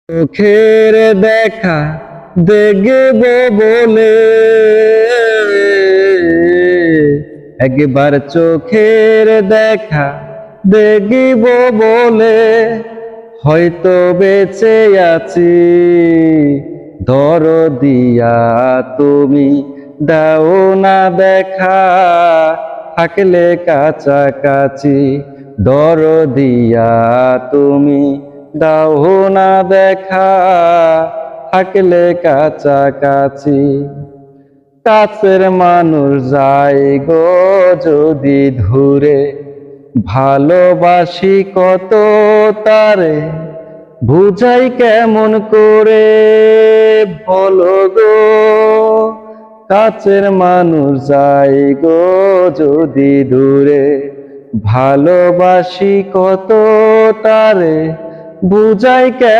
চোখের দেখা দেখব বলে একবার চোখের দেখা দেখব বলে হয়তো বেঁচে আছি। দরদিয়া তুমি দাও না দেখা, থাকলে কাছাকাছি। দরদিয়া তুমি দাও না দেখা, থাকলে কাছাকাছি। কাছের মানুষ যায় গো যদি দূরে, ভালোবাসি কত তারে বুঝাই কেমন করে বলো গো। কাছের মানুষ যায় গো যদি দূরে, ভালোবাসি কত তারে বুঝাই কেমন